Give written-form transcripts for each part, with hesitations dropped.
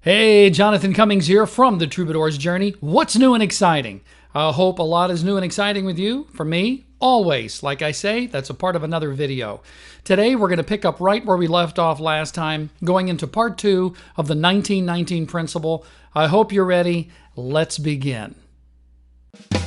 Hey, Jonathan Cummings here from The Troubadour's Journey. What's new and exciting? I hope a lot is new and exciting with you. For me, always. Like I say, that's a part of another video. Today, we're going to pick up right where we left off last time, going into part 2 of the 1919 principle. I hope you're ready. Let's begin. Don't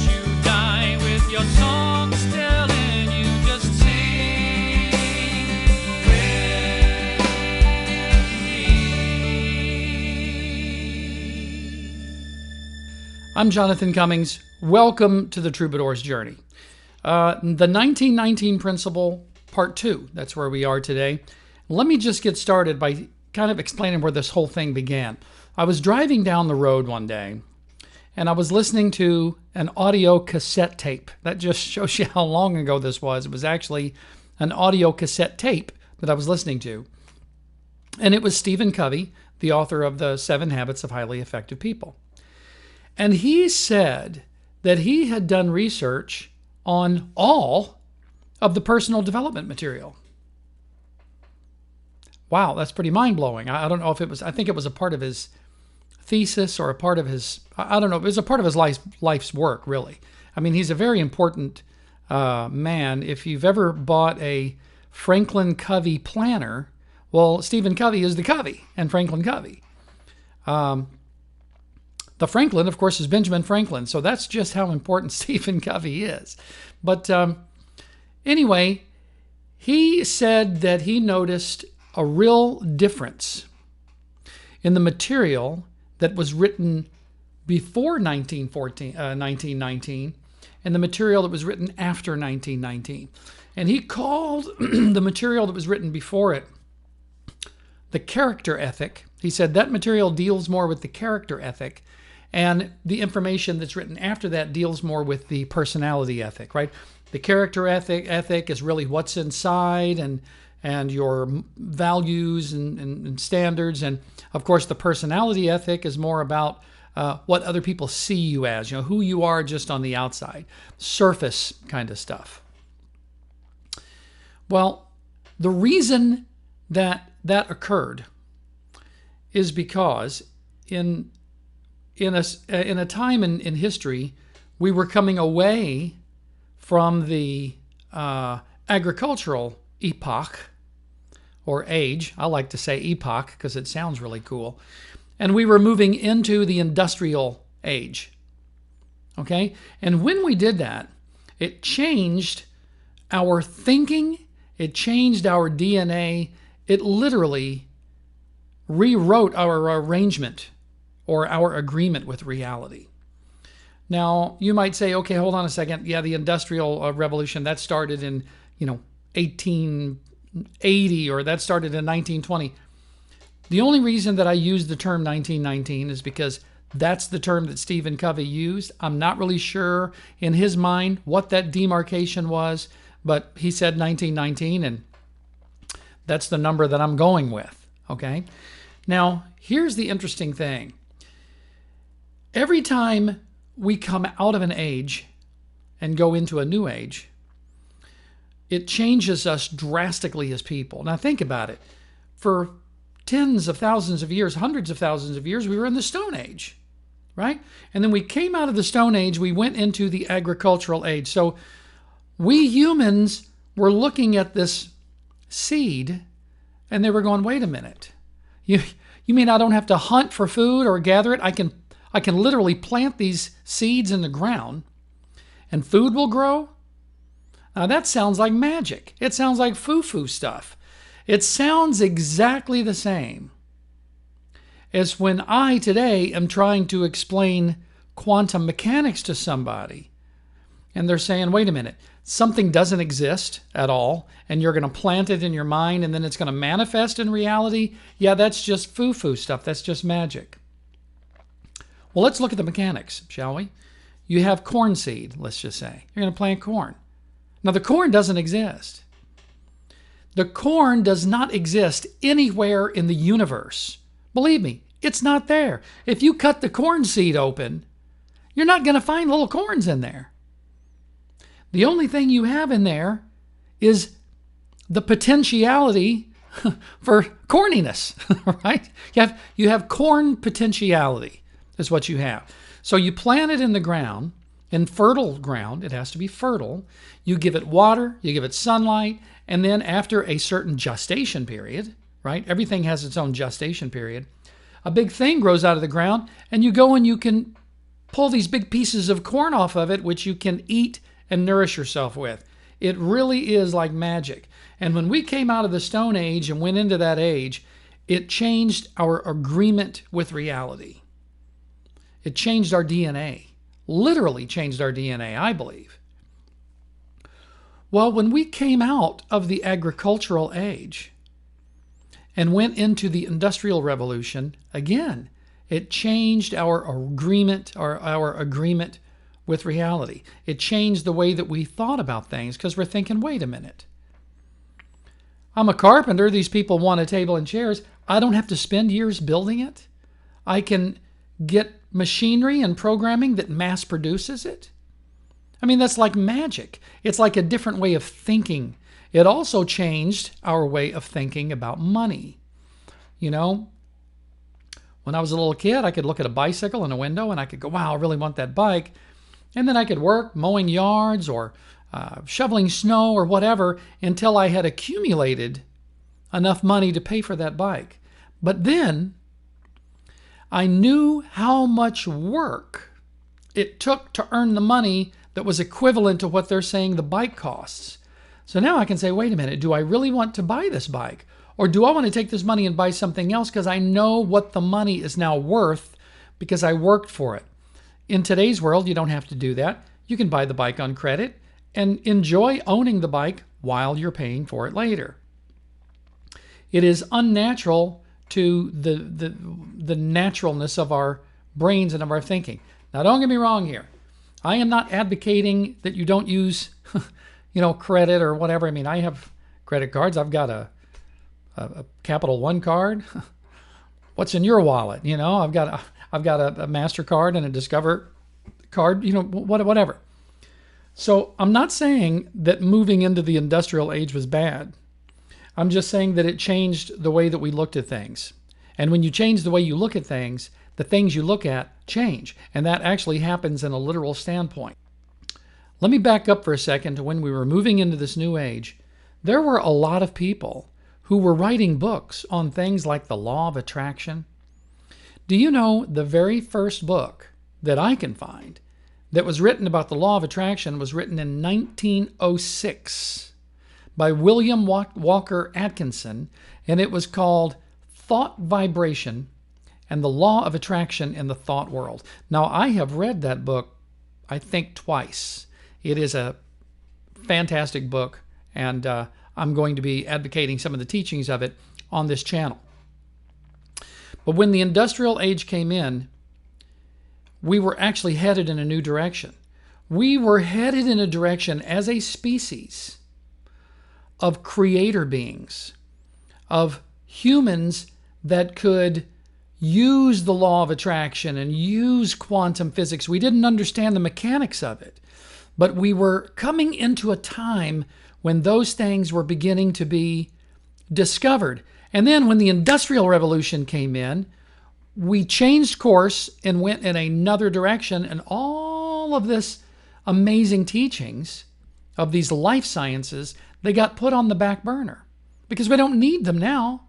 you die with your songs telling you just sing with me. I'm Jonathan Cummings. Welcome to The Troubadour's Journey. The 1919 principle, part 2. That's where we are today. Let me just get started by kind of explaining where this whole thing began. I was driving down the road one day, and I was listening to an audio cassette tape. That just shows you how long ago this was. It was actually an audio cassette tape that I was listening to. And it was Stephen Covey, the author of the 7 Habits of Highly Effective People. And he said that he had done research on all of the personal development material. Wow, that's pretty mind-blowing. I don't know if it was, I think it was a part of his thesis or a part of his, I don't know, it was a part of his life's work, really. I mean, he's a very important man. If you've ever bought a Franklin Covey planner, well, Stephen Covey is the Covey and Franklin Covey. The Franklin, of course, is Benjamin Franklin, so that's just how important Stephen Covey is. But anyway, he said that he noticed a real difference in the material that was written before 1919 and the material that was written after 1919. And he called the material that was written before it the character ethic. He said that material deals more with the character ethic, and the information that's written after that deals more with the personality ethic, right? The character ethic is really what's inside and your values and standards. And of course, the personality ethic is more about what other people see you as, who you are just on the outside, surface kind of stuff. Well, the reason that occurred is because in a time in history, we were coming away from the agricultural epoch, or age. I like to say epoch because it sounds really cool. And we were moving into the industrial age. Okay? And when we did that, it changed our thinking, it changed our DNA, it literally rewrote our arrangement or our agreement with reality. Now, you might say, okay, hold on a second. Yeah, the Industrial Revolution, that started in, 1880, or that started in 1920. The only reason that I use the term 1919 is because that's the term that Stephen Covey used. I'm not really sure in his mind what that demarcation was, but he said 1919, and that's the number that I'm going with, okay? Now, here's the interesting thing. Every time we come out of an age and go into a new age, it changes us drastically as people. Now think about it. For tens of thousands of years, hundreds of thousands of years, we were in the Stone Age, right? And then we came out of the Stone Age, we went into the agricultural age. So we humans were looking at this seed and they were going, wait a minute. You mean I don't have to hunt for food or gather it? I can literally plant these seeds in the ground and food will grow? Now that sounds like magic. It sounds like foo-foo stuff. It sounds exactly the same as when I today am trying to explain quantum mechanics to somebody and they're saying, wait a minute, something doesn't exist at all and you're going to plant it in your mind and then it's going to manifest in reality. Yeah, that's just foo-foo stuff. That's just magic. Well, let's look at the mechanics, shall we? You have corn seed, let's just say. You're going to plant corn. Now, the corn doesn't exist. The corn does not exist anywhere in the universe. Believe me, it's not there. If you cut the corn seed open, you're not going to find little corns in there. The only thing you have in there is the potentiality for corniness, right? You have corn potentiality is what you have. So you plant it in the ground, in fertile ground. It has to be fertile. You give it water, you give it sunlight, and then after a certain gestation period, right? Everything has its own gestation period. A big thing grows out of the ground, and you go and you can pull these big pieces of corn off of it, which you can eat and nourish yourself with. It really is like magic. And when we came out of the Stone Age and went into that age, it changed our agreement with reality. It changed our DNA, literally changed our DNA, I believe. Well, when we came out of the agricultural age and went into the Industrial Revolution, again, it changed our agreement with reality. It changed the way that we thought about things because we're thinking, wait a minute. I'm a carpenter. These people want a table and chairs. I don't have to spend years building it. I can get machinery and programming that mass produces it. I mean, that's like magic. It's like a different way of thinking. It also changed our way of thinking about money. You know, when I was a little kid, I could look at a bicycle in a window and I could go, wow, I really want that bike. And then I could work mowing yards or shoveling snow or whatever until I had accumulated enough money to pay for that bike. But then I knew how much work it took to earn the money that was equivalent to what they're saying the bike costs. So now I can say, wait a minute, do I really want to buy this bike? Or do I want to take this money and buy something else because I know what the money is now worth because I worked for it? In today's world, you don't have to do that. You can buy the bike on credit and enjoy owning the bike while you're paying for it later. It is unnatural to the naturalness of our brains and of our thinking. Now, don't get me wrong here. I am not advocating that you don't use, credit or whatever. I mean, I have credit cards. I've got a Capital One card. What's in your wallet? I've got a MasterCard and a Discover card. Whatever. So I'm not saying that moving into the industrial age was bad. I'm just saying that it changed the way that we looked at things. And when you change the way you look at things, the things you look at change. And that actually happens in a literal standpoint. Let me back up for a second to when we were moving into this new age. There were a lot of people who were writing books on things like the law of attraction. Do you know the very first book that I can find that was written about the law of attraction was written in 1906 by William Walker Atkinson, and it was called Thought Vibration and the Law of Attraction in the Thought World. Now, I have read that book, I think, twice. It is a fantastic book, and I'm going to be advocating some of the teachings of it on this channel. But when the industrial age came in, we were actually headed in a new direction. We were headed in a direction as a species of creator beings, of humans that could use the law of attraction and use quantum physics. We didn't understand the mechanics of it, but we were coming into a time when those things were beginning to be discovered. And then when the Industrial Revolution came in, we changed course and went in another direction, and all of this amazing teachings of these life sciences, they got put on the back burner because we don't need them now.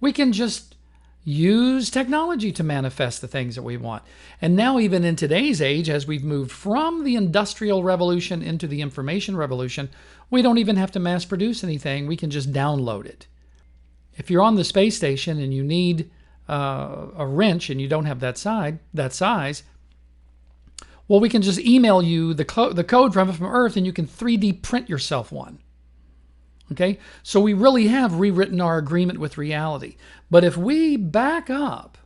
We can just use technology to manifest the things that we want. And now, even in today's age, as we've moved from the Industrial Revolution into the Information Revolution, we don't even have to mass produce anything. We can just download it. If you're on the space station and you need a wrench and you don't have that size, well, we can just email you the code from Earth and you can 3D print yourself one. Okay? So we really have rewritten our agreement with reality. But if we back up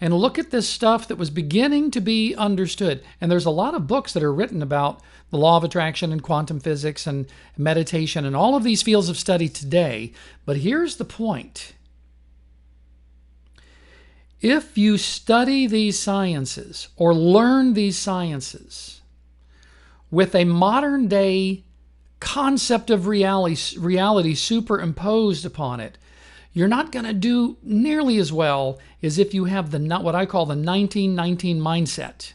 and look at this stuff that was beginning to be understood, and there's a lot of books that are written about the law of attraction and quantum physics and meditation and all of these fields of study today, but here's the point. If you study these sciences or learn these sciences with a modern day concept of reality superimposed upon it, you're not going to do nearly as well as if you have what I call the 1919 mindset.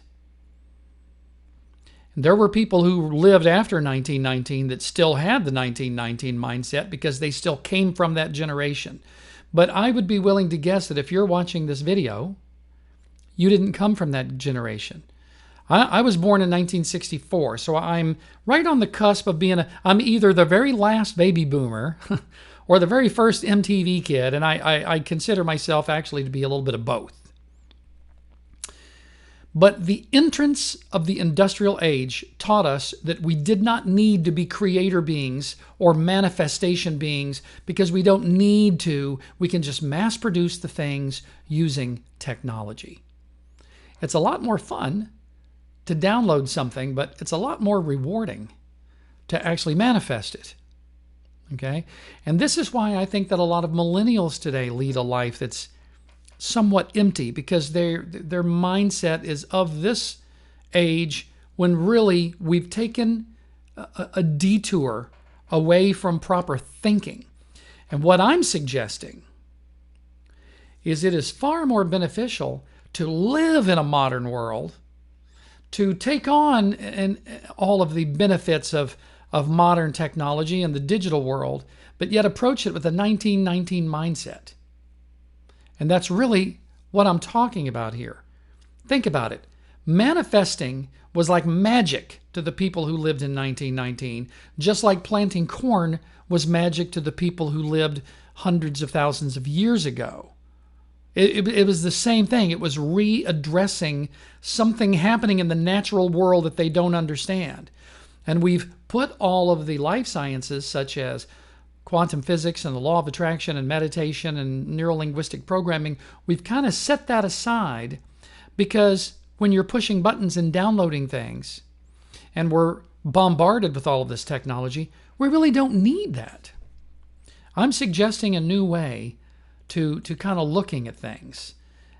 And there were people who lived after 1919 that still had the 1919 mindset because they still came from that generation. But I would be willing to guess that if you're watching this video, you didn't come from that generation. I was born in 1964, so I'm right on the cusp of I'm either the very last baby boomer or the very first MTV kid, and I consider myself actually to be a little bit of both. But the entrance of the industrial age taught us that we did not need to be creator beings or manifestation beings because we don't need to. We can just mass produce the things using technology. It's a lot more fun to download something, but it's a lot more rewarding to actually manifest it. Okay? And this is why I think that a lot of millennials today lead a life that's somewhat empty, because their mindset is of this age when really we've taken a detour away from proper thinking. And what I'm suggesting is it is far more beneficial to live in a modern world, to take on all of the benefits of modern technology and the digital world, but yet approach it with a 1919 mindset. And that's really what I'm talking about here. Think about it. Manifesting was like magic to the people who lived in 1919, just like planting corn was magic to the people who lived hundreds of thousands of years ago. It was the same thing. It was readdressing something happening in the natural world that they don't understand. And we've put all of the life sciences, such as quantum physics and the law of attraction and meditation and neuro-linguistic programming, we've kind of set that aside because when you're pushing buttons and downloading things and we're bombarded with all of this technology, we really don't need that. I'm suggesting a new way to kind of looking at things.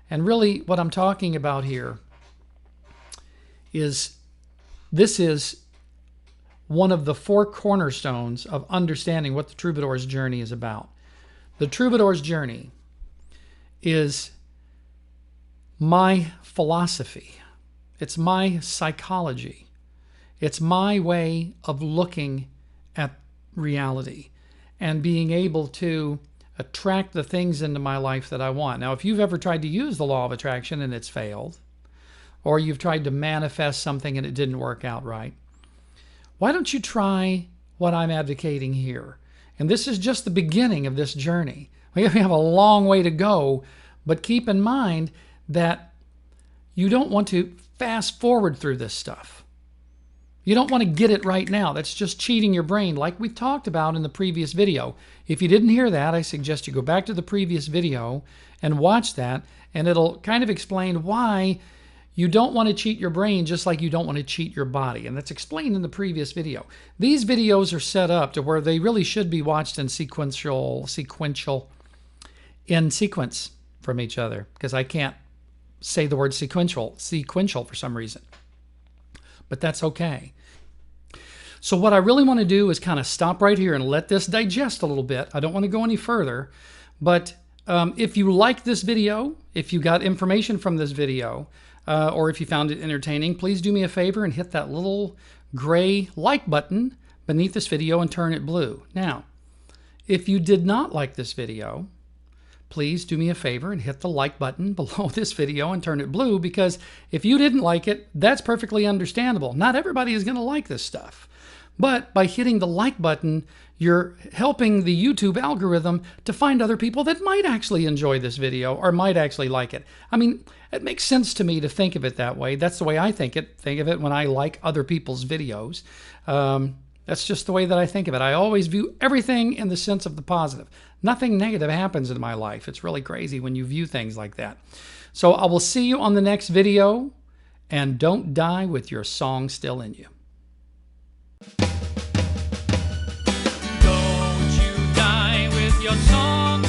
And really what I'm talking about here is this is one of the four cornerstones of understanding what the troubadour's journey is about. The troubadour's journey is my philosophy. It's my psychology. It's my way of looking at reality and being able to attract the things into my life that I want. Now, if you've ever tried to use the law of attraction and it's failed, or you've tried to manifest something and it didn't work out right, why don't you try what I'm advocating here? And this is just the beginning of this journey. We have a long way to go, but keep in mind that you don't want to fast forward through this stuff. You don't want to get it right now. That's just cheating your brain, like we talked about in the previous video. If you didn't hear that, I suggest you go back to the previous video and watch that, and it'll kind of explain why you don't want to cheat your brain just like you don't want to cheat your body. And that's explained in the previous video. These videos are set up to where they really should be watched in sequence from each other, because I can't say the word sequential for some reason. But that's okay. So what I really want to do is kind of stop right here and let this digest a little bit. I don't want to go any further, but if you like this video, if you got information from this video, or if you found it entertaining, please do me a favor and hit that little gray like button beneath this video and turn it blue. Now, if you did not like this video, please do me a favor and hit the like button below this video and turn it blue, because if you didn't like it, that's perfectly understandable. Not everybody is going to like this stuff. But by hitting the like button, you're helping the YouTube algorithm to find other people that might actually enjoy this video or might actually like it. I mean, it makes sense to me to think of it that way. That's the way I think of it when I like other people's videos. That's just the way that I think of it. I always view everything in the sense of the positive. Nothing negative happens in my life. It's really crazy when you view things like that. So I will see you on the next video, and don't die with your song still in you. Don't you die with your song